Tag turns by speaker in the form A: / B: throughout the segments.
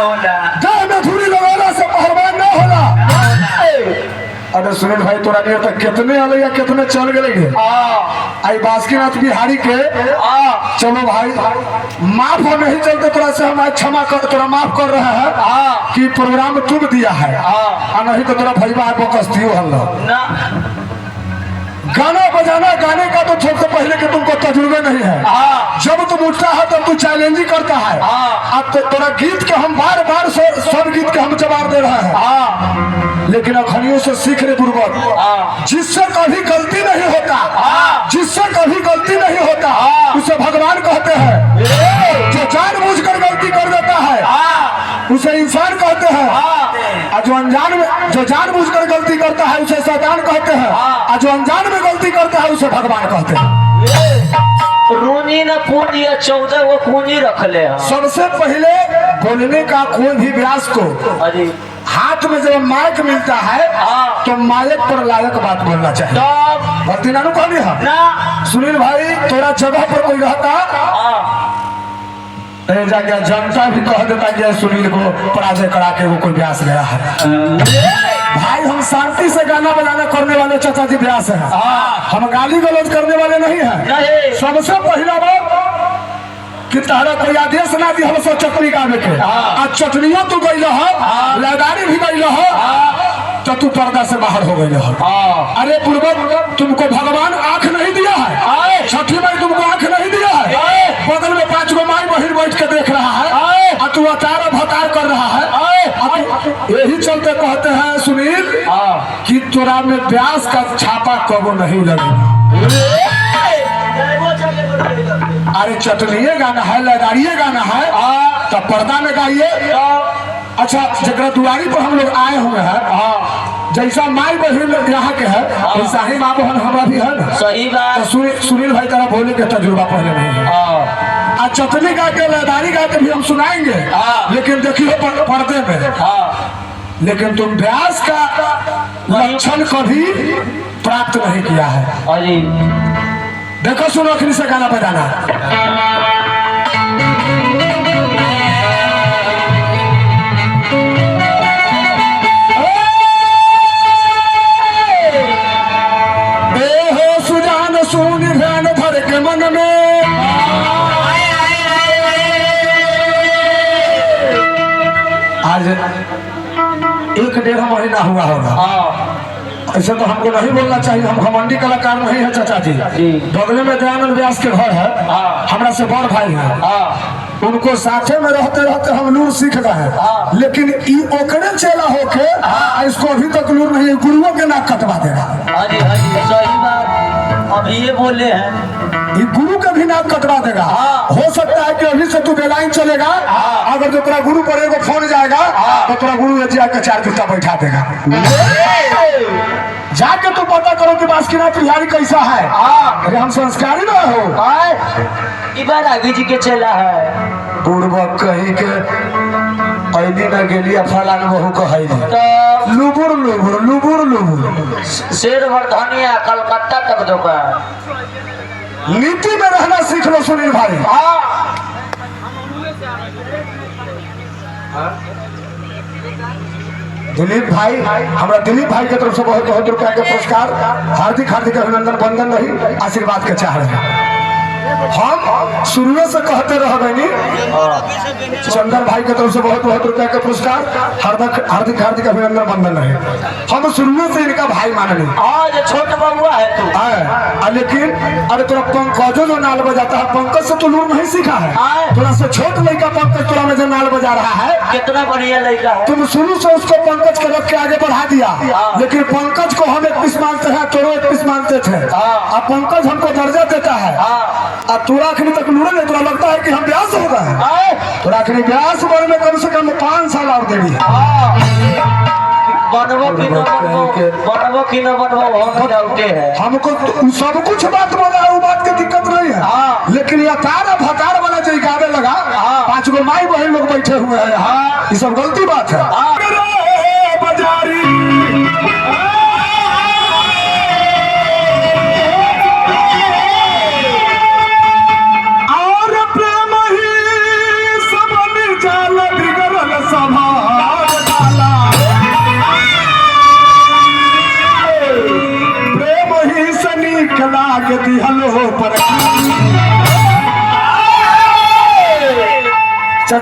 A: होला
B: गाय में धूरी लगाना से पहलवान ना होला। अरे सुनील भाई तोरा देर तक कितने आले या कितने चल गए आई बासुकीनाथ बिहारी के चलो भाई माफ नहीं चलते तोरा से हम आज क्षमा कर तोरा माफ कर रहे हैं कि प्रोग्राम तुम दिया है और नहीं तो तोरा भैया बकस्ती हल्ला गाना बजाना गाने का तो सबसे पहले कि तुमको तजुर्बे नहीं है। जब तुम उठता है तब तू चैलेंजिंग करता है। अब तो तोरा गीत के हम बार बार सब गीत के हम जवाब दे रहे हैं लेकिन अखनियों से सीख रहे पूर्वक जिससे कभी गलती नहीं होता जिससे कभी गलती नहीं होता उसे भगवान कहते हैं। जो जानबूझकर गलती कर देता है उसे इंसान कहते हैं और जो जानबूझकर गलती करता है उसे शैतान कहते हैं और जो अनजान में गलती करता है उसे भगवान कहते हैं।
A: रूनी न पूंजी 14 वो पूंजी रख ले।
B: सबसे पहले बोलने का कोई भी व्यास को हाथ में जब माइक मिलता है तो माइक पर लायक बात बोलना चाहिए। गलती ना कहनी है सुनील भाई तोरा जगह पर कोई रहता जाके जनता भी कह देता कि सुनील को पराजय करा के वो कोई व्यास गया है। भाई हम शांति से गाना बजाना करने वाले चाचा जी व्यास है। हम गाली गलौज करने वाले नहीं है। सबसे पहला बात कि तारा कोई आदेश ना दी हम सब चटनी गावे के आज चटनियों तू गई लदारी भी गई तो तू पर्दा से बाहर हो गई। अरे पूर्वक तुमको भगवान आंख नहीं दिया है। छठी माई तुमको आंख नहीं दिया है। बगल में 5 गो माई बहिर बैठ के देख रहा है और तू अतार भतार कर रहा है। यही चलते कहते हैं सुनील कि तोरा में व्यास का छापा कबो नहीं लगेगा। अरे चटनिए गाना है लदारिये गाना है तो पर्दा में गाइए। अच्छा जगह दुआरी पर हम लोग आए हुए हैं जैसा माई बहन यहाँ के है वैसा ही माँ बहन हमारा भी है ना। सही बात। तो सुनील भाई तरह बोलने के तजुर्बा पहले नहीं है। आज चटनी गा के लदारी गा के भी हम सुनाएंगे लेकिन देखिए पर्दे में। लेकिन तुम व्यास का लक्षण कभी प्राप्त नहीं किया है। देखो सुनो अखनी से गाना बजाना। आज 1-1.5 महीना हुआ होगा। ऐसे तो हमको नहीं बोलना चाहिए हम घमंडी कलाकार नहीं है चाचा जी। बगले में दयानंद व्यास के घर है हमारा से बड़ भाई है। उनको साथे में रहते रहते हम लूर सीख गए हैं लेकिन ओकरे चेला होके इसको अभी तक लूर नहीं गुरुओं के नाक कटवा देगा।
A: सही बात अभी ये बोले हैं
B: ये गुरु का भी नाक कटवा देगा। हो सकता है कि अभी से तू बेलाइन चलेगा अगर जो तेरा गुरु पर एगो फोन जाएगा तो तेरा गुरु जाके 4 जूता बैठा देगा। जाके तू पता करो कि बासुकीनाथ बिहारी कैसा है। अरे हम संस्कारी ना हो
A: इबार आगे जी के चला है
B: पूर्वक कही के ऐली न गेलिया फलान बहू कहली
A: तो
B: लुबुर लुबुर लुबुर लुबुर
A: शेर वर्धनिया कलकत्ता तक दुकान।
B: नीति में रहना सीख लो सुनील भाई। दिलीप भाई हमारा दिलीप भाई की तरफ से बहुत बहुत रुपया के पुरस्कार हार्दिक हार्दिक अभिनंदन बंदन नहीं आशीर्वाद के चाह रहे हैं। हम शुरू से कहते रह गए चंदन भाई की तरफ से बहुत बहुत रुपया के पुरस्कार हार्दिक हार्दिक हार्दिक अभिनंदन बंदन है। हम शुरू से इनका भाई मानने
A: आज छोटा बबुआ है तू
B: लेकिन अरे तोरा पंकजो जो नाल बजाता है पंकज से तो लूर नहीं सीखा है। थोड़ा सा छोट लड़का पंकज तोरा में जो नाल बजा रहा है
A: कितना बढ़िया लड़का है।
B: तुम शुरू से उसको पंकज के रख के आगे बढ़ा दिया लेकिन पंकज को हम 21 मानते हैं तोरो 21 मानते थे। अब पंकज हमको दर्जा देता है अब तोरा अखनी तक लूरे नहीं तोरा लगता है कि हम व्यास हो गए। तोरा अखनी व्यास बन में कम से कम 5 साल और देरी हमको सब कुछ बात बोला वो बात की दिक्कत नहीं है लेकिन ये तार भकार वाला जो गावे लगा 5 गो माई बहन लोग बैठे हुए हैं यहाँ ये सब गलती बात है। और प्रेम ही सब जाल बिगड़ल सा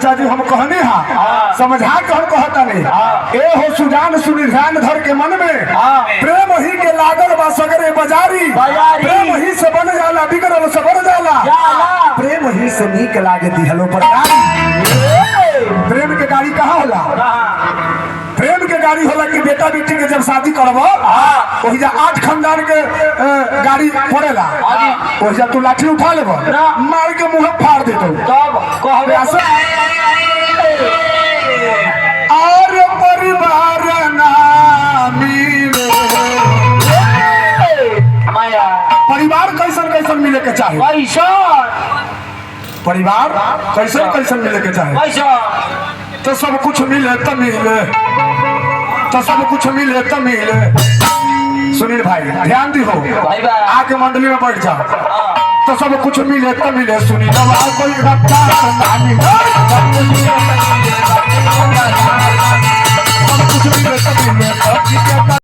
B: चाचा जी हम कहनी हा समझा के हम कहता नहीं ए हो सुजान सुनी ध्यान धर के मन में प्रेम ही के लागल बा सगरे बाजारी प्रेम ही से बन जाला बिगड़ल सबर जाला प्रेम ही से नीक लागे दिहलो पर गाड़ी प्रेम के गाड़ी कहाँ होला प्रेम के गाड़ी होला कि बेटा बेटी के जब शादी करबो ओहिजा 8 खानदान के गाड़ी पड़ेला ओहिजा तू लाठी उठा लेबो मार के मुंह फाड़ देतो
A: तब कहबे
B: और परिवार ना मिले
A: माया
B: परिवार कैसन कैसन मिले के चाहे
A: पैसा
B: परिवार कैसन कैसन मिले के चाहे
A: पैसा
B: तो सब कुछ मिले तो मिले तो सब कुछ मिले तो मिले सुनील भाई ध्यान दी हो
A: भाई बा
B: आके मंडली में बैठ जाओ तो सब कुछ मिले तो मिले सुनील अब कोई रफ्तार